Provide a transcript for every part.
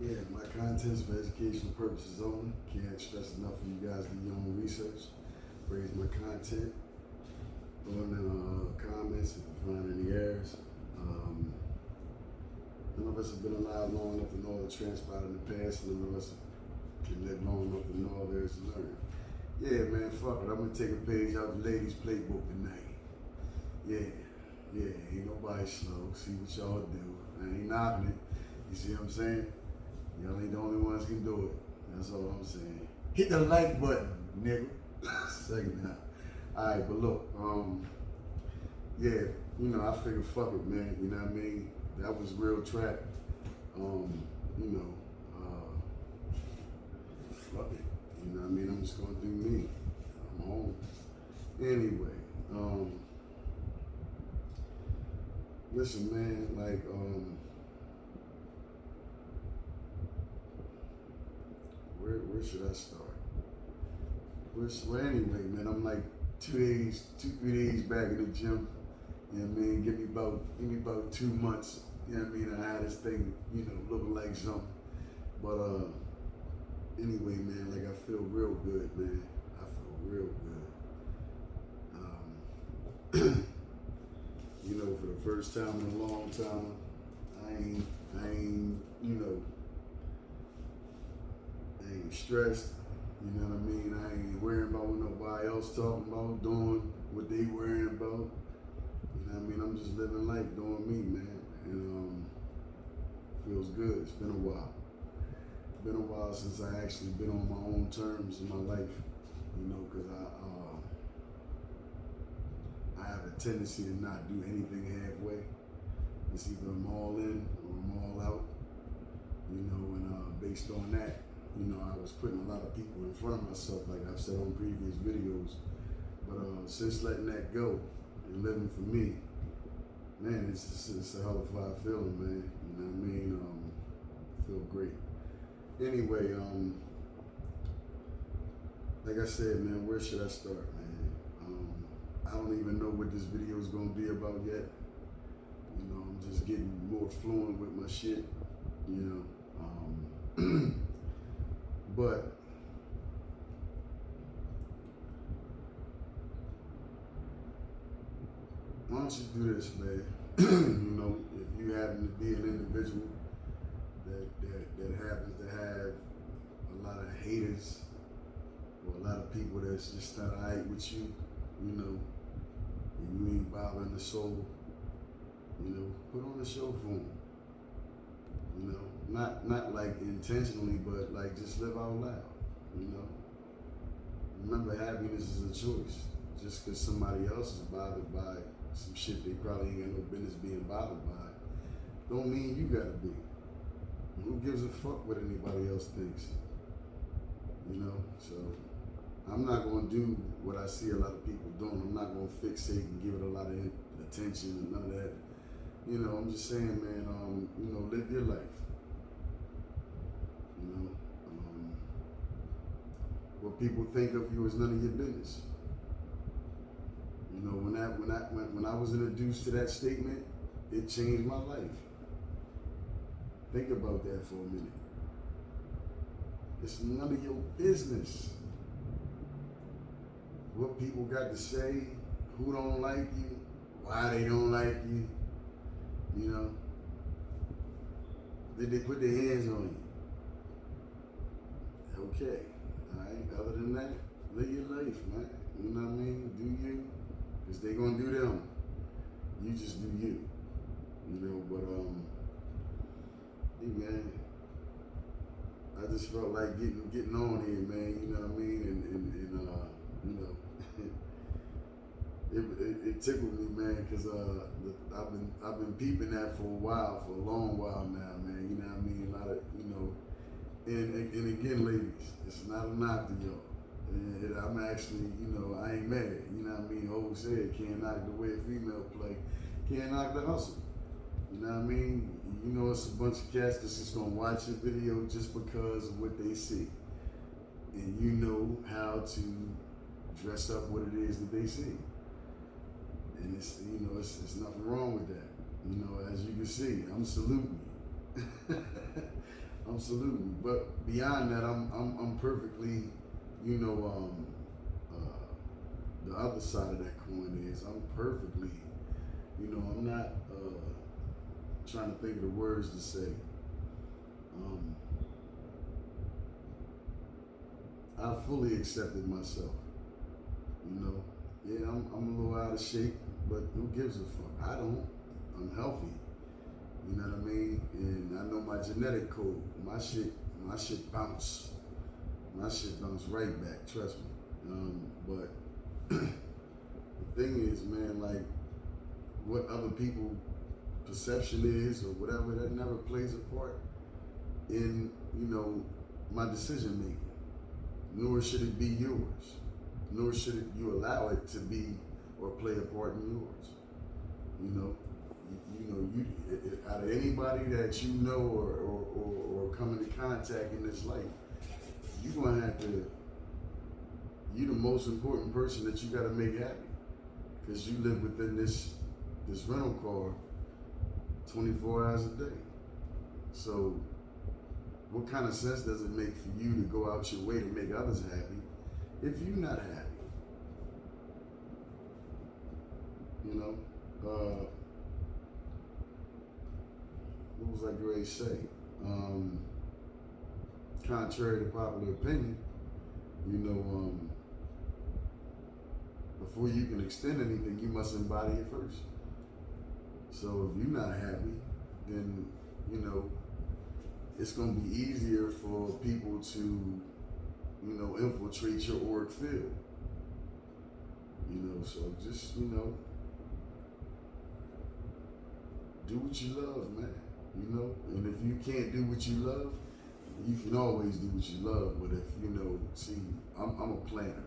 Yeah, my content's for educational purposes only. Can't stress enough for you guys to do your own research. Praise my content. Throw in the comments if you find any errors. None of us have been alive long enough to know all that transpired in the past, and none of us can live long enough to know all there is to learn. Yeah, man, fuck it. I'm gonna take a page out the ladies' playbook tonight. Yeah, ain't nobody slow. See what y'all do. I ain't knocking it. You see what I'm saying? Y'all ain't the only ones can do it. That's all I'm saying. Hit the like button, nigga. Second now. Alright, but look, yeah, I figured fuck it, man. You know what I mean? That was real trap. You know, fuck it. You know what I mean? I'm just gonna do me. I'm home. Anyway, listen, man, like, where should I start? Well, anyway, man, I'm like 3 days back in the gym. You know what I mean? Give me about 2 months. You know what I mean? I had this thing, looking like something. But anyway, man, like I feel real good, man. I feel real good. For the first time in a long time, I ain't stressed. You know what I mean? I ain't worrying about what nobody else talking about, doing what they worrying about. You know what I mean? I'm just living life, doing me, man. And feels good. It's been a while. Been a while since I actually been on my own terms in my life. Because I have a tendency to not do anything halfway. It's either I'm all in or I'm all out. And based on that, I was putting a lot of people in front of myself, like I've said on previous videos. But since letting that go and living for me, man, it's a hell of a feeling, man. You know what I mean? Feel great. Anyway, like I said, man, where should I start, man? I don't even know what this video is gonna be about yet. I'm just getting more fluent with my shit. But why don't you do this, man? If you happen to be an individual that happens to have a lot of haters or a lot of people that's just not alright with you, and you ain't bothering the soul, put on a show for them. Not like intentionally, but like just live out loud. Remember, happiness is a choice. Just because somebody else is bothered by some shit they probably ain't got no business being bothered by, don't mean you gotta be. Who gives a fuck what anybody else thinks? So I'm not gonna do what I see a lot of people doing. I'm not gonna fixate and give it a lot of attention and none of that. I'm just saying, man, live your life. What people think of you is none of your business. When I was introduced to that statement, it changed my life. Think about that for a minute. It's none of your business what people got to say, who don't like you, why they don't like you. Did they put their hands on you? Okay. All right. Other than that, live your life, man. You know what I mean? Do you? Because they gonna do them. You just do you. But hey, man, I just felt like getting on here, man. You know what I mean? And it tickled me, man, because I've been peeping that for a long while now, man. You know what I mean? A lot of, and again, ladies, it's not a knock to y'all. And I'm actually, I ain't mad. You know what I mean? Ho said, can't knock the way a female play, can't knock the hustle. You know what I mean? It's a bunch of cats that's just gonna watch a video just because of what they see. And you know how to dress up what it is that they see. And it's nothing wrong with that. As you can see, I'm saluting you. I'm absolutely. But beyond that, I'm perfectly, you know, the other side of that coin is I'm perfectly, you know, I'm not trying to think of the words to say. Um, I fully accepted myself. You know, yeah, I'm a little out of shape, but who gives a fuck? I don't. I'm healthy. You know what I mean? And I know my genetic code. My shit bounce. My shit bounce right back. Trust me. But the thing is, man, like what other people perception is or whatever, that never plays a part in, you know, my decision making. Nor should it be yours. Nor should you allow it to be or play a part in yours. You know, out of anybody that you know or come into contact in this life, you're gonna have to. You're the most important person that you got to make happy, because you live within this rental car 24 hours a day. So, what kind of sense does it make for you to go out your way to make others happy if you're not happy? You know, what was I going to say? Contrary to popular opinion, you know, before you can extend anything, you must embody it first. So if you're not happy, then, you know, it's going to be easier for people to, you know, infiltrate your auric field. You know, so just, you know, do what you love, man. You know, and if you can't do what you love, you can always do what you love. But if, you know, see, I'm a planner.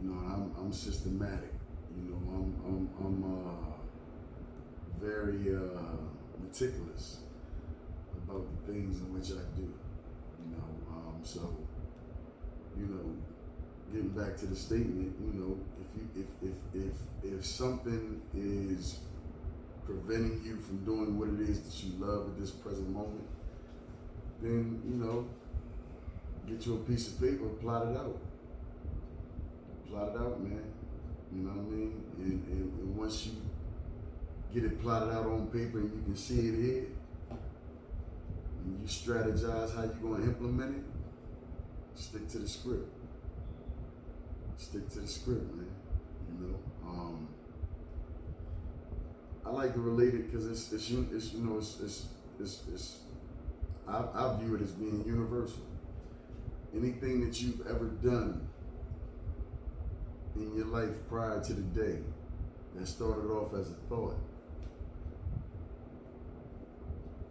You know, I'm systematic. You know, I'm very meticulous about the things in which I do. You know, so, you know, getting back to the statement, you know, if something is preventing you from doing what it is that you love at this present moment, then, you know, get you a piece of paper, plot it out. Plot it out, man. You know what I mean? And once you get it plotted out on paper and you can see it here, and you strategize how you're going to implement it, stick to the script. Stick to the script, man. You know? I like to relate it because it's you know, it's I view it as being universal. Anything that you've ever done in your life prior to the day that started off as a thought,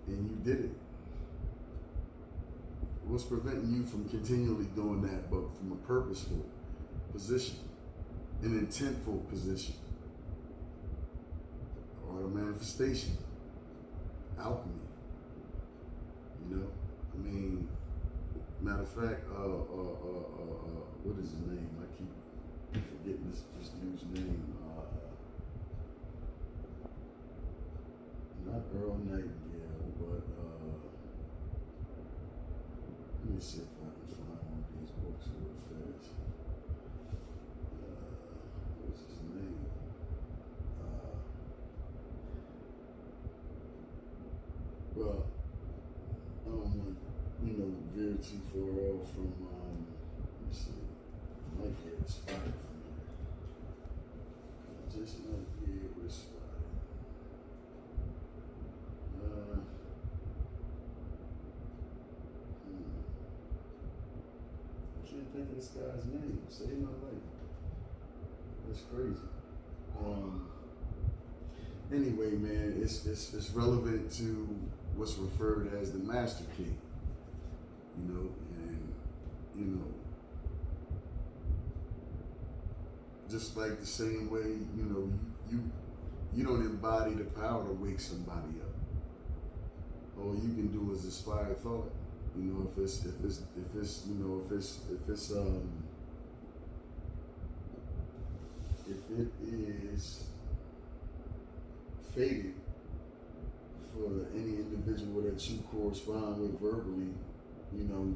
and you did it, what's preventing you from continually doing that, but from a purposeful position, an intentful position, or a manifestation, alchemy? You know, I mean, matter of fact, what is his name? I keep forgetting this dude's name. Not Earl Nightingale, but let me see if I can find one of these books real fast. What's his name? Well, I don't want to, you know, veer too far off from, let me see, I might get it spotted from here. I just might be able to spot it. I can't think of this guy's name. Save my life. That's crazy. Anyway, man, it's relevant to what's referred as the master key. You know, and you know, just like the same way, you know, you don't embody the power to wake somebody up. All you can do is inspire thought. You know, if it is fated for any individual that you correspond with verbally,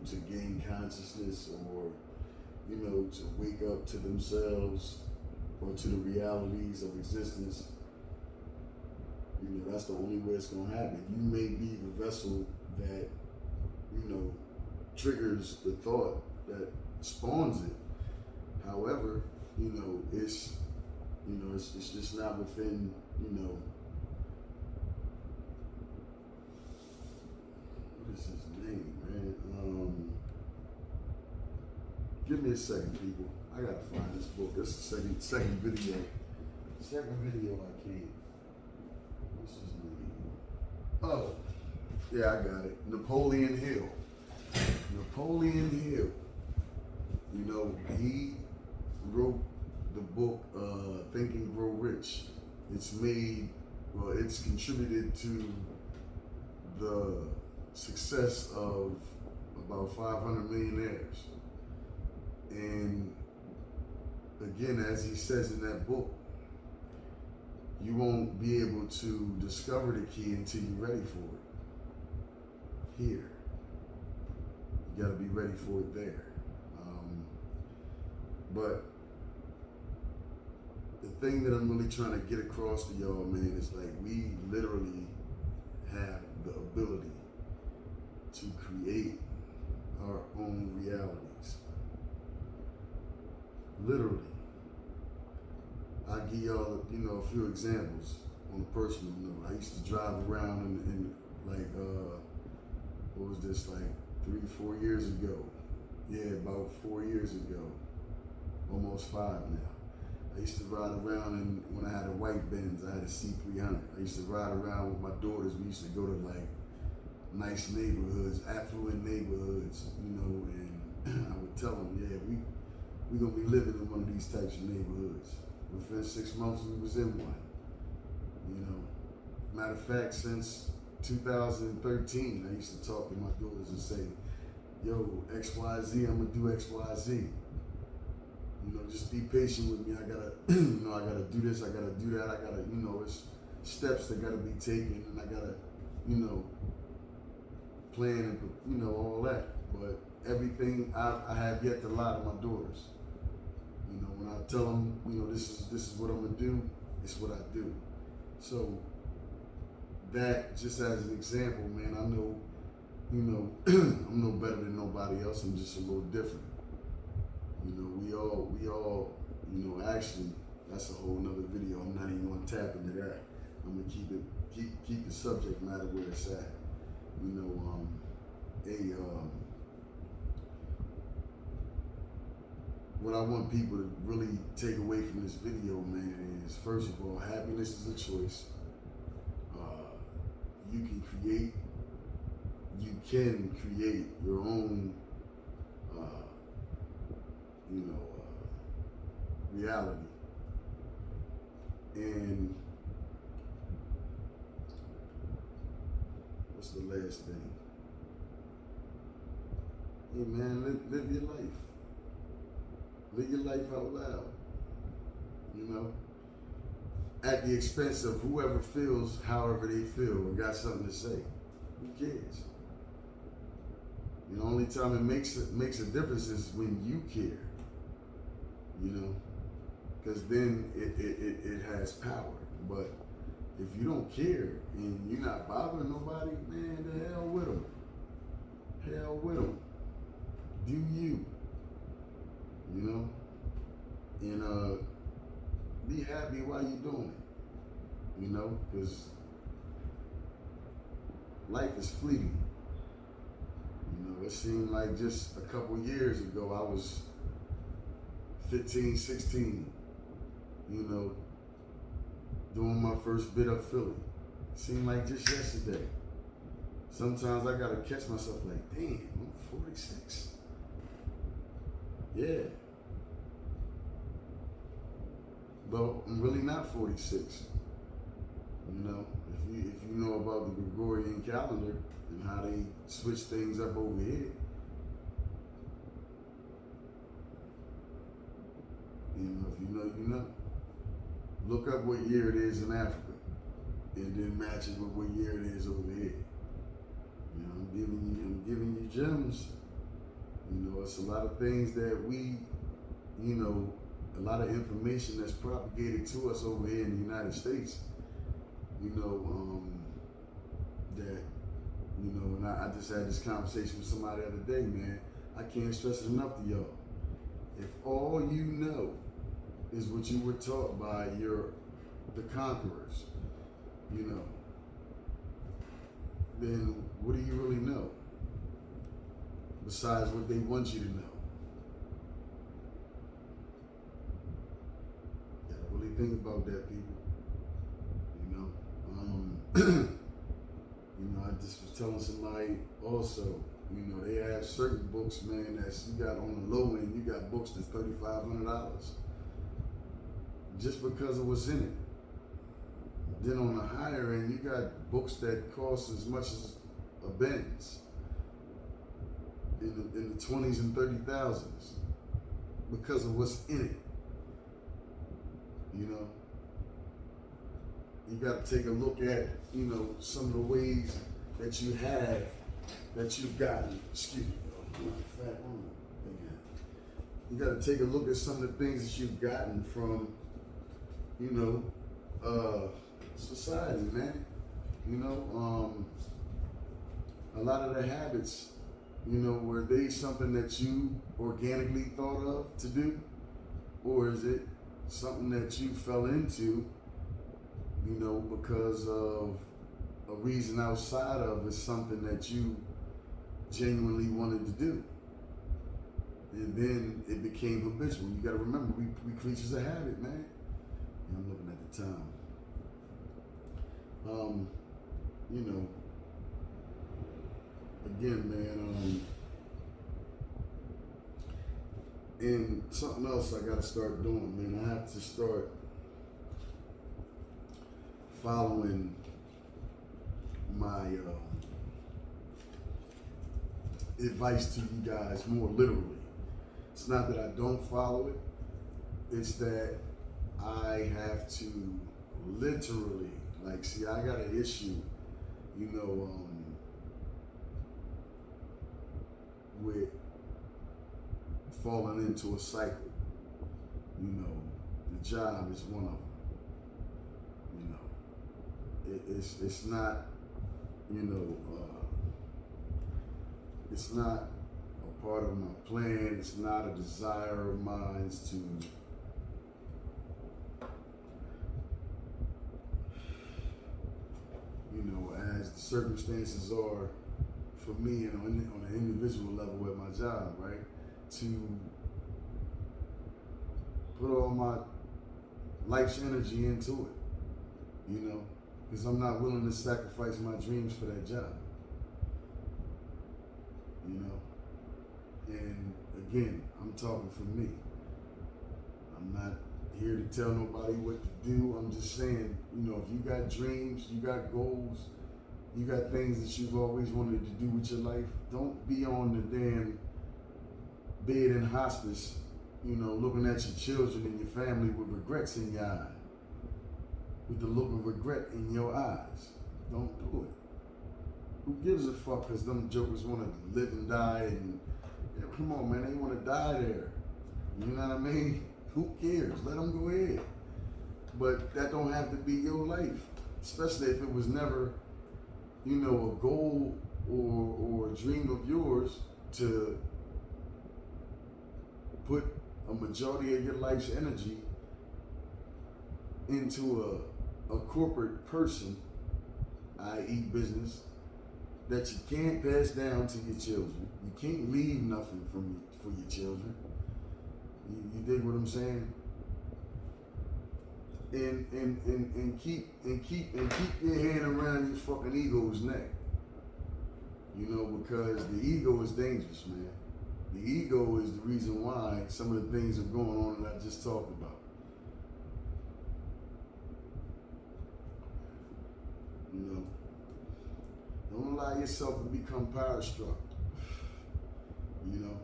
to gain consciousness or, to wake up to themselves or to the realities of existence. That's the only way it's gonna happen. You may be the vessel that, triggers the thought that spawns it. However, it's just not within, what is his name, man? Give me a second, people. I gotta find this book. This is the second video. Second video I can't. What's his name? Oh, yeah, I got it. Napoleon Hill. Napoleon Hill. He wrote the book Think and Grow Rich. It's contributed to the success of about 500 millionaires. And again, as he says in that book, you won't be able to discover the key until you're ready for it. Here. You gotta be ready for it there. But the thing that I'm really trying to get across to y'all, man, is like we literally have the ability to create our own realities. Literally. I'll give y'all, a few examples on a personal note. I used to drive around and like, what was this, like 3-4 years ago? Yeah, about 4 years ago. Almost 5 now. I used to ride around, and when I had a white Benz, I had a C300. I used to ride around with my daughters. We used to go to like nice neighborhoods, affluent neighborhoods, and I would tell them, yeah, we gonna be living in one of these types of neighborhoods. Within 6 months, we was in one. Matter of fact, since 2013, I used to talk to my daughters and say, yo, XYZ, I'm gonna do XYZ. Just be patient with me. I gotta, I gotta do this, I gotta do that, I gotta, it's steps that gotta be taken, and I gotta, plan and, all that. But everything, I have yet to lie to my daughters. When I tell them, this is what I'm gonna do, it's what I do. So that, just as an example, man, I know, I'm no better than nobody else. I'm just a little different. We all, actually, that's a whole nother video. I'm not even gonna tap into that. I'm gonna keep the subject matter where it's at. What I want people to really take away from this video, man, is first of all, happiness is a choice. You can create your own, reality. And what's the last thing? Hey man, live your life. Live your life out loud. At the expense of whoever feels however they feel or got something to say. Who cares? The only time it makes a difference is when you care. Because then it has power. But if you don't care and you're not bothering nobody, man, the hell with them. Hell with them. Do you. And be happy while you're doing it. Because life is fleeting. It seemed like just a couple years ago I was 15, 16, doing my first bit of Philly. It seemed like just yesterday. Sometimes I gotta catch myself like, damn, I'm 46. Yeah. But I'm really not 46. If you know about the Gregorian calendar and how they switch things up over here, if you know, you know. Look up what year it is in Africa. and then match it with what year it is over here. You know, I'm giving you gems. You know, it's a lot of things that we, you know, a lot of information that's propagated to us over here in the United States. You know, that, you know, and I just had this conversation with somebody the other day, man. I can't stress it enough to y'all. If all you know is what you were taught by the conquerors, you know, then what do you really know? Besides what they want you to know. You gotta really think about that, people. You know, you know, I just was telling somebody also, you know, they have certain books, man, that's you got on the low end, you got books that's $3,500 just because of what's in it. Then on the higher end, you got books that cost as much as a Benz in the 20s and 30,000s because of what's in it. You know, you got to take a look at, you know, some of the ways that you have, that you've gotten. Excuse me, though. You got to take a look at some of the things that you've gotten from, you know, society, man. You know, a lot of the habits, you know, were they something that you organically thought of to do? Or is it something that you fell into, you know, because of a reason outside of is something that you genuinely wanted to do? And then it became habitual. You got to remember, we creatures of habit, man. And I'm looking at the time. You know, again, man, and something else I gotta start doing, man. I have to start following my advice to you guys more literally. It's not that I don't follow it, it's that I have to literally, like, see, I got an issue, you know, with falling into a cycle. You know, the job is one of them. You know, it's not, you know, it's not a part of my plan. It's not a desire of mine to, you know, as the circumstances are for me and on an individual level at my job, right? To put all my life's energy into it, you know, because I'm not willing to sacrifice my dreams for that job, you know. And again, I'm talking for me. I'm not here to tell nobody what to do. I'm just saying, you know, if you got dreams, you got goals, you got things that you've always wanted to do with your life, don't be on the damn bed in hospice, you know, looking at your children and your family with regrets in your eye, with the look of regret in your eyes. Don't do it. Who gives a fuck? Because them jokers want to live and die, and yeah, come on, man, they want to die there. You know what I mean? Who cares? Let them go ahead. But that don't have to be your life, especially if it was never, you know, a goal or a dream of yours to put a majority of your life's energy into a corporate person, i.e. business, that you can't pass down to your children. You can't leave nothing for your children. You dig what I'm saying? And keep your hand around your fucking ego's neck. You know, because the ego is dangerous, man. The ego is the reason why some of the things are going on that I just talked about. You know, don't allow yourself to become power struck. You know,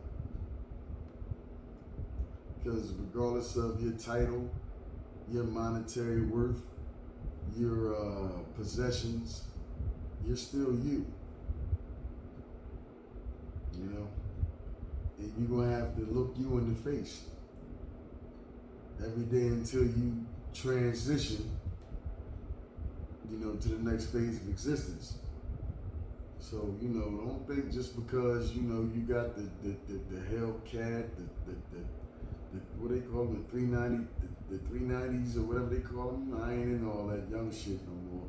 because regardless of your title, your monetary worth, your possessions, you're still you. You know, and you're gonna have to look you in the face every day until you transition, you know, to the next phase of existence. So, you know, don't think just because, you know, you got the Hellcat, the what they call them, the 390, the 390s or whatever they call them. I ain't into all that young shit no more.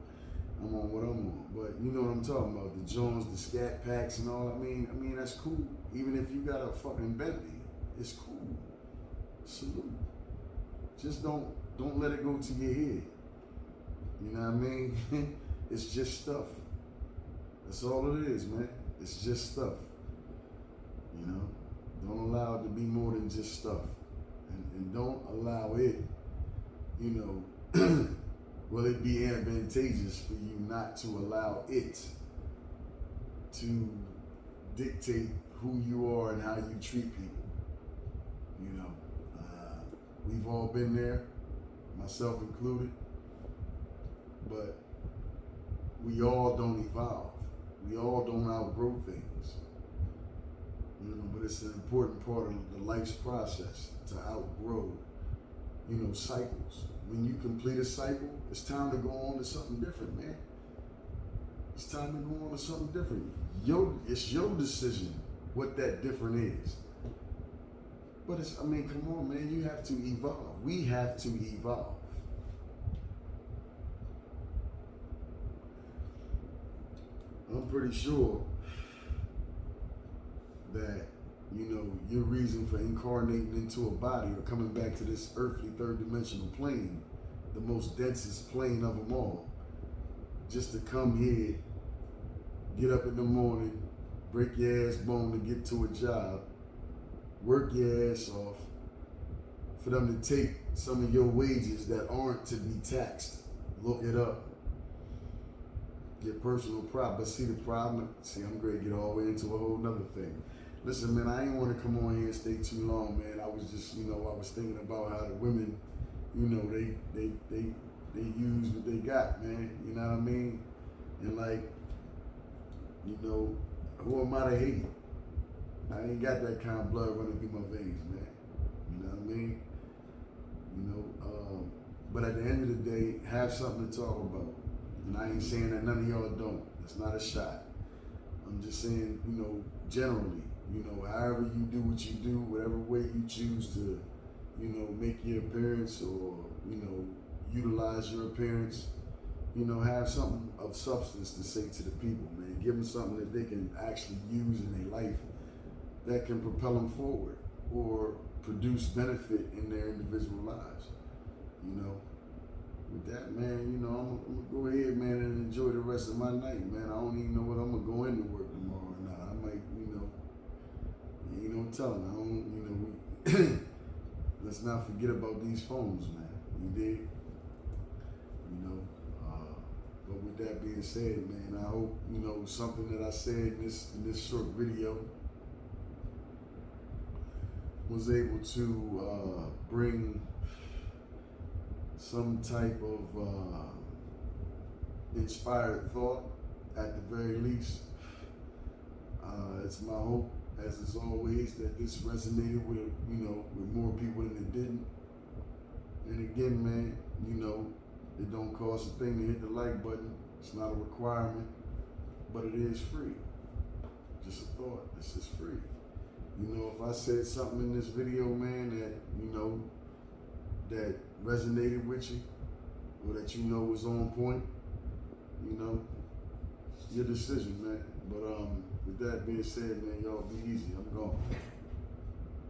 I'm on what I'm on. But you know what I'm talking about, the Jones, the Scat Packs and all. I mean that's cool. Even if you got a fucking Bentley, it's cool. Salute. Just don't let it go to your head. You know what I mean? It's just stuff. That's all it is, man. It's just stuff. You know? Don't allow it to be more than just stuff. And don't allow it, you know, will it be advantageous for you not to allow it to dictate who you are and how you treat people? You know, we've all been there, myself included, but we all don't evolve. We all don't outgrow things. You know, but it's an important part of the life's process to outgrow, you know, cycles. When you complete a cycle, it's time to go on to something different, man. It's time to go on to something different. It's your decision what that different is. But it's, I mean, come on, man, you have to evolve. We have to evolve. I'm pretty sure that, you know, your reason for incarnating into a body or coming back to this earthly third dimensional plane, the most densest plane of them all, just to come here, get up in the morning, break your ass bone to get to a job, work your ass off, for them to take some of your wages that aren't to be taxed. Look it up. Get personal pride. But see the problem, I'm going to get all the way into a whole nother thing. Listen, man, I ain't want to come on here and stay too long, man. I was just, you know, I was thinking about how the women, you know, they use what they got, man. You know what I mean? And like, you know, who am I to hate? I ain't got that kind of blood running through my veins, man. You know what I mean? You know, but at the end of the day, have something to talk about. And I ain't saying that none of y'all don't. That's not a shot. I'm just saying, you know, generally, you know, however you do what you do, whatever way you choose to, you know, make your appearance or, you know, utilize your appearance, you know, have something of substance to say to the people, man. Give them something that they can actually use in their life that can propel them forward or produce benefit in their individual lives, you know. With that, man, you know, I'm gonna go ahead, man, and enjoy the rest of my night, man. I don't even know what I'm gonna go into work tomorrow or not. I might, you know, you know, telling. I don't, you know, let's not forget about these phones, man. You dig? You know, but with that being said, man, I hope, you know, something that I said in this short video was able to bring some type of inspired thought at the very least. It's my hope, as is always, that this resonated with, you know, with more people than it didn't. And again, man, you know, it don't cost a thing to hit the like button. It's not a requirement, but it is free. Just a thought. This is free. You know, if I said something in this video, man, that, you know, that resonated with you, or that you know was on point, you know, your decision, man. But with that being said, man, y'all be easy. I'm gone.